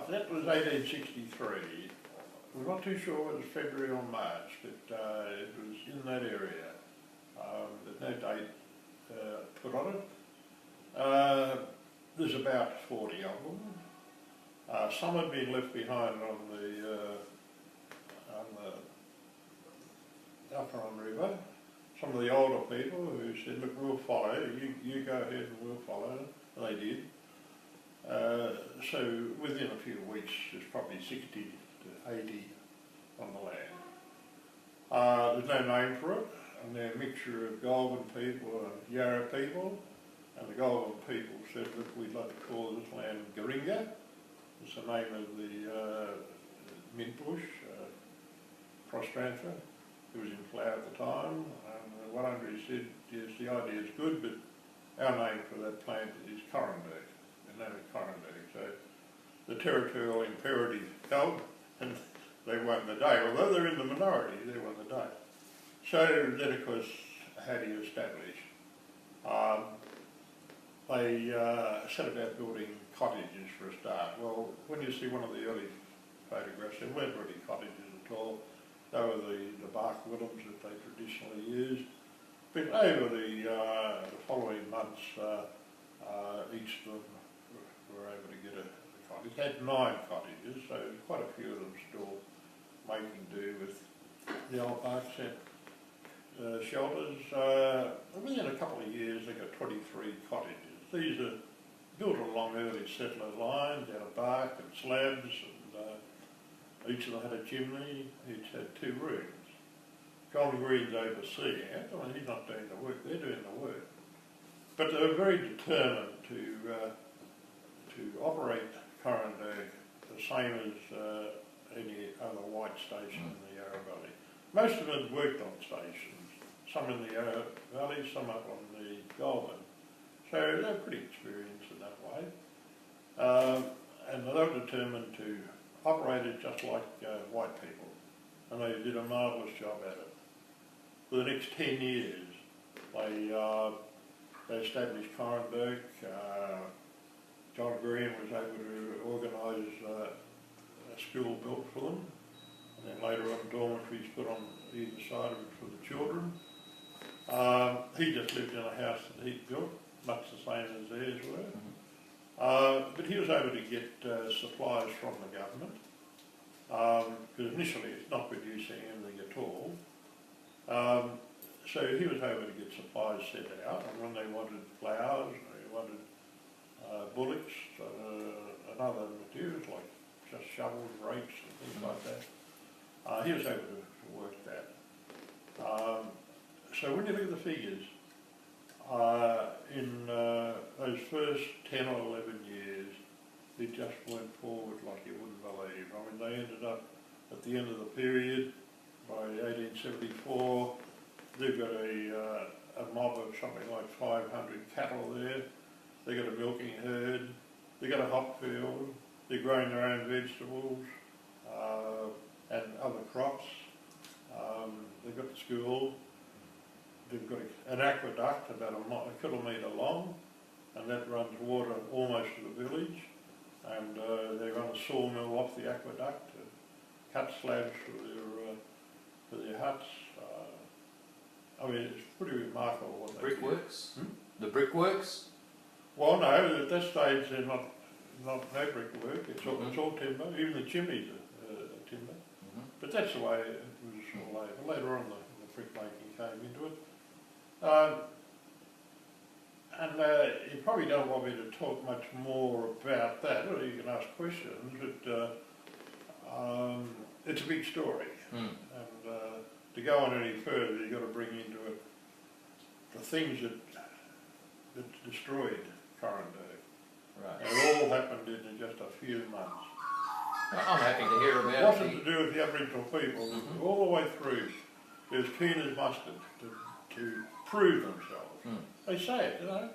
that was 1863. We're not too sure whether it was February or March, but it was in that area. There's no date put on it. There's about 40 of them. Some had been left behind on the Upper River. Some of the older people who said, look, we'll follow, you go ahead and we'll follow, and they did. So within a few weeks there's probably 60 to 80 on the land. There's no name for it, and they're a mixture of Goulburn people and Yarra people, and the Goulburn people said, look, we'd like to call this land Coranderrk. It's the name of the mint bush, cross transfer. It was in flower at the time, and one hundred said, yes, the idea is good, but our name for that plant is Coranderrk, the name is Coranderrk. So the territorial imperative held, and they won the day. Although they're in the minority, they won the day. So then, of course, how do you establish? They set about building cottages for a start. Well, when you see one of the early photographs, there weren't really cottages at all. They were the bark willows that they traditionally used. But over the following months, each of them were able to get a cottage. It had 9 cottages, so quite a few of them still making do with the old bark shelters. Within a couple of years, they got 23 cottages. These are built along early settler lines out of bark and slabs, and each of them had a chimney, each had 2 rooms. John Green's overseeing it. I mean, he's not doing the work, they're doing the work. But they were very determined to operate Coranderrk the same as any other white station in the Yarra Valley. Most of them had worked on stations, some in the Yarra Valley, some up on the Goulburn. So they were pretty experienced in that way. And they were determined to operate it just like white people. And they did a marvellous job at it. For the next 10 years, they established Coranderrk. John Green was able to organise a school built for them. And then later on, dormitories put on either side of it for the children. He just lived in a house that he'd built, much the same as theirs were. But he was able to get supplies from the government, because initially it's not producing anything at all. So he was able to get supplies sent out, and when they wanted flowers, they wanted bullocks and other materials like just shovels, rakes and things like that, he was able to work that. So when you look at the figures, in those first 10 or 11 years, it just went forward like you wouldn't believe. I mean, they ended up at the end of the period, by 1874, they've got a mob of something like 500 cattle there. They've got a milking herd, they've got a hop field, they're growing their own vegetables and other crops. They've got the school. They've got an aqueduct about a kilometre long, and that runs water almost to the village. And they run a sawmill off the aqueduct to cut slabs for their huts. I mean, it's pretty remarkable what they do. Brickworks? The brickworks? Well, no, at that stage they're not no brickwork. It's all timber. Even the chimneys are timber. But that's the way it was all over. Later on, the brickmaking came into it. And you probably don't want me to talk much more about that, or you can ask questions, but it's a big story. And to go on any further, you've got to bring into it the things that destroyed Coranderrk. Right. And it all happened in just a few months. I'm happy to hear about it. It wasn't to do with the Aboriginal people. All the way through, they're as keen as mustard to prove themselves. They say it, you know.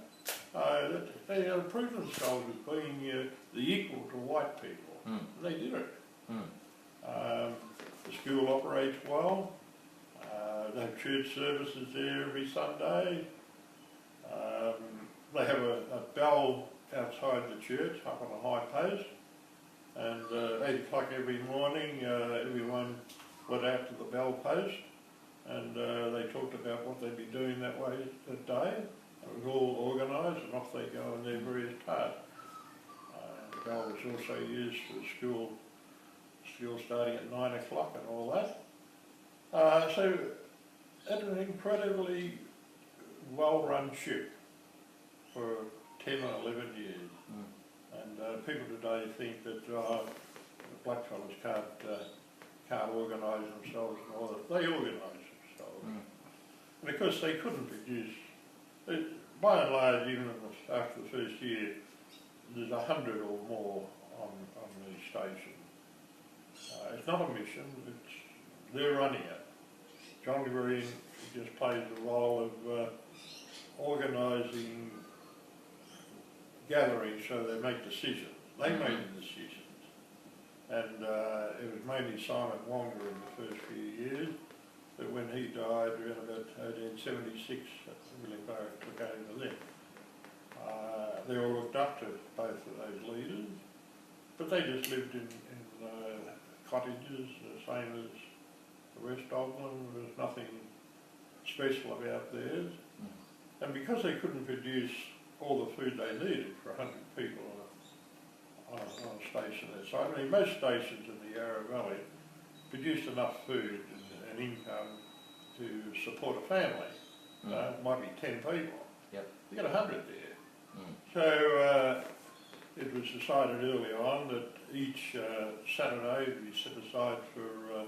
They prove themselves as being the equal to white people. And they did it. The school operates well. They have church services there every Sunday. They have a bell outside the church up on a high post. And 8 o'clock every morning, everyone went out to the bell post, and they talked about what they'd be doing that day. It was all organised, and off they go on their various tasks. The bell was also used for school starting at 9 o'clock and all that. So it was an incredibly well-run ship for 10 or 11 years. And people today think that blackfellas can't organise themselves and all that. They organise themselves. And of course they couldn't produce, by and large, even after the first year, there's 100 or more on the station. It's not a mission, they're running it. John Green just plays the role of organising gatherings so they make decisions. They made the decisions. And it was mainly Simon Wonga in the first few years, but when he died around about 1876, William Barrett took over then. They all looked up to both of those leaders, but they just lived in cottages, the same as the rest of them. There was nothing special about theirs. And because they couldn't produce all the food they needed for 100 people on a station that size, I mean, most stations in the Yarra Valley produced enough food and income to support a family. It might be 10 people. Yep. You got 100 there. So it was decided early on that each Saturday would be set aside for,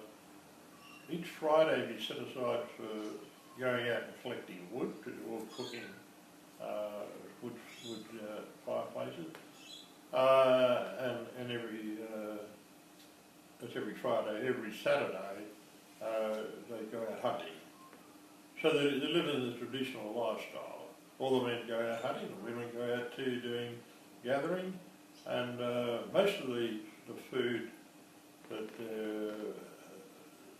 each Friday would be set aside for going out and collecting wood, because we're all cooking wood fireplaces. And every Friday, every Saturday, they go out hunting. So they live in the traditional lifestyle. All the men go out hunting, the women go out too doing gathering, and most of the food that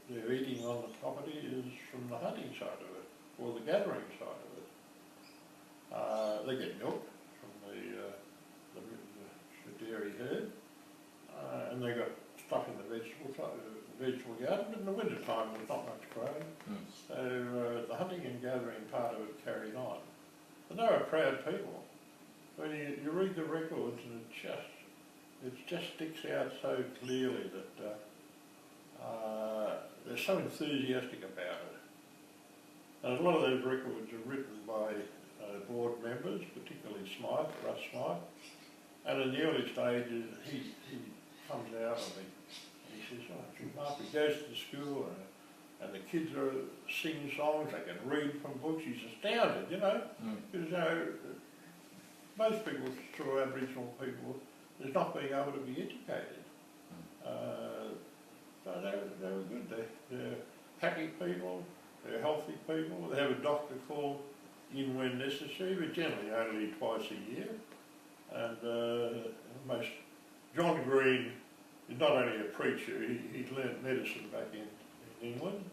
they're eating on the property is from the hunting side of it, or the gathering side of it. They get milk from the dairy herd, and they got stuff in the vegetable garden. But in the winter time there's not much growing, so the hunting and gathering part of it carried on. But they were proud people. When you read the records, and it just sticks out so clearly that they're so enthusiastic about it. And a lot of those records are written by board members, particularly Russ Smythe. And in the early stages, he comes out and he says, "Oh, it's remarkable." He goes to the school and the kids are singing songs, they can read from books. He's astounded, because most people, through Aboriginal people, is not being able to be educated. So they were good. They're happy people, they're healthy people. They have a doctor called in when necessary, but generally only twice a year. And John Green is not only a preacher, he learnt medicine back in England.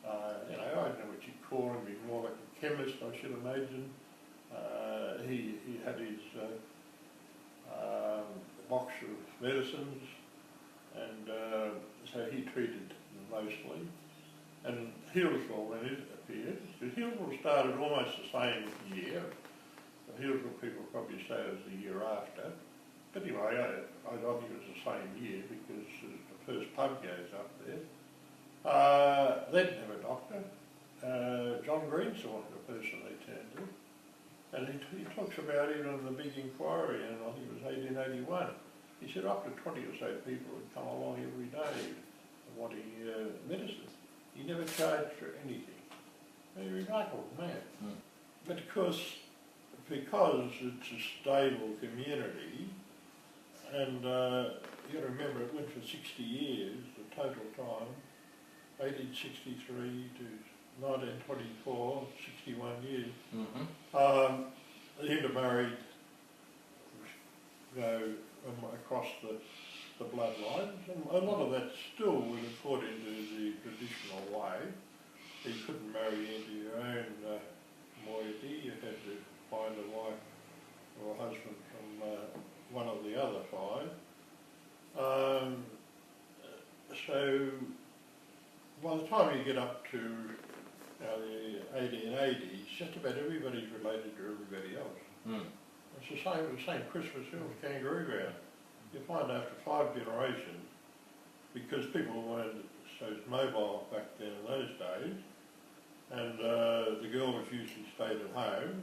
I don't know what you'd call him, he's more like a chemist, I should imagine. He had his box of medicines, and so he treated them mostly. And Hillsville, when it appeared, because Hillsville started almost the same year. The Hillsville people probably say it was the year after. But anyway, I think it was the same year because the first pub goes up there. They didn't have a doctor. John Green's the person they turned to. And he talks about even in the big inquiry, and I think it was 1881, he said up to 20 or so people would come along every day wanting medicine. He never charged for anything. A remarkable man. But of course, because it's a stable community, and you got to remember it went for 60 years, the total time, 1863 to 1924, 61 years. The intermarried across the bloodlines, and a lot of that still was according to the traditional way. You couldn't marry into your own moiety, you had to find a wife or a husband from one of the other five. So by the time you get up to the 1880s, just about everybody's related to everybody else. Mm. It's the same Christmas Hills kangaroo ground. You find after 5 generations, because people weren't so mobile back then in those days, and the girls usually stayed at home,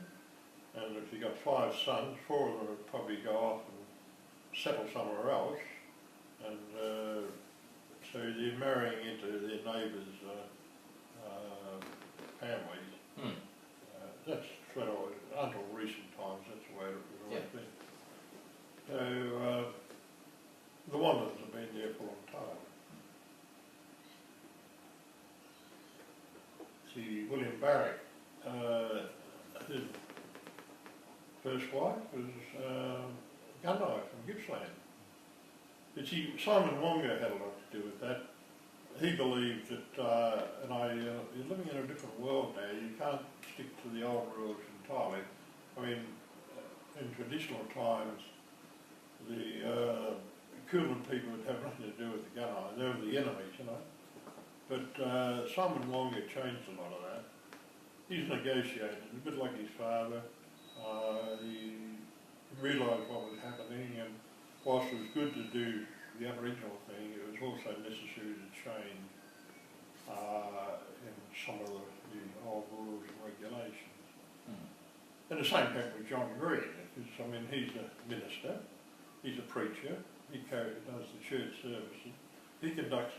and if you got 5 sons, 4 of them would probably go off and settle somewhere else, and so they're marrying into their neighbours' families. Mm. That's what I was, until recent times, that's the way it was always Yeah. been. So the Wanderers have been there for a long time. See, William Barrick, his first wife was Gunnar from Gippsland. But see, Simon Wonga had a lot to do with that. He believed that, you're living in a different world now, you can't stick to the old rules entirely. I mean, in traditional times, the Coolin people would have nothing to do with the Gunnar, they were the enemies, you know. But Simon Wonga changed a lot of that. He's negotiated, a bit like his father. He realised what was happening, and whilst it was good to do the Aboriginal thing, it was also necessary to change in some of the old rules and regulations. Mm. And the same happened with John Green, because I mean he's a minister, he's a preacher, he does the church services, he conducts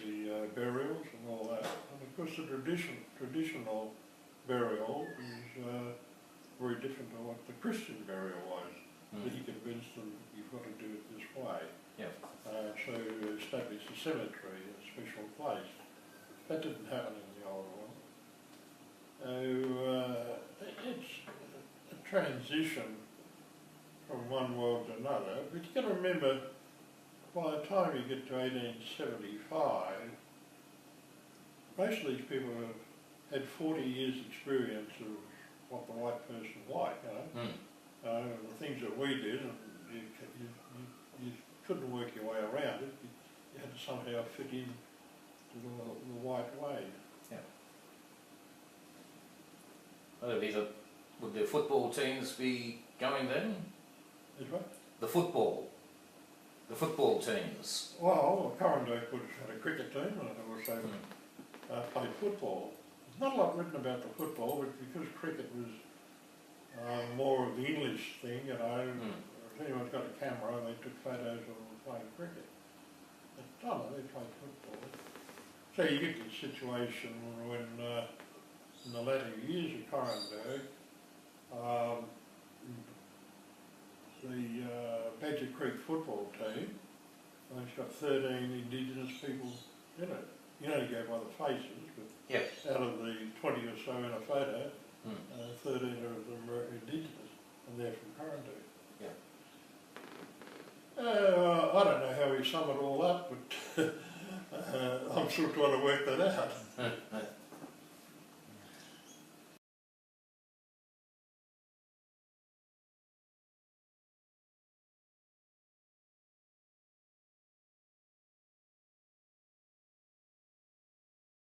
the burials and all that. And of course the traditional burial is very different to what the Christian burial was. Mm. But he convinced them you've got to do it this way. Yeah. So establish a cemetery, a special place. That didn't happen in the old one. So it's a transition from one world to another. But you've got to remember, by the time you get to 1875, most of these people have had 40 years experience of what the white person's like, you know. Mm. The things that we did, and you couldn't work your way around it. You had to somehow fit in to the white way. Yeah. Would the football teams be going then? Is what? The football teams. Well, Coranderrk had a cricket team, and it also played football. There's not a lot written about the football, but because cricket was more of the English thing, you know. If anyone's got a camera, they took photos of them playing cricket. But no, they played football. So you get the situation when, in the latter years of Coranderrk, the Badger Creek football team, it's got 13 Indigenous people in it. You only go by the faces, but Yeah. out of the 20 or so in a photo, 13 of them are Indigenous, and they're from Coranderrk. Yeah. I don't know how we sum it all up, but I'm still trying to work that out.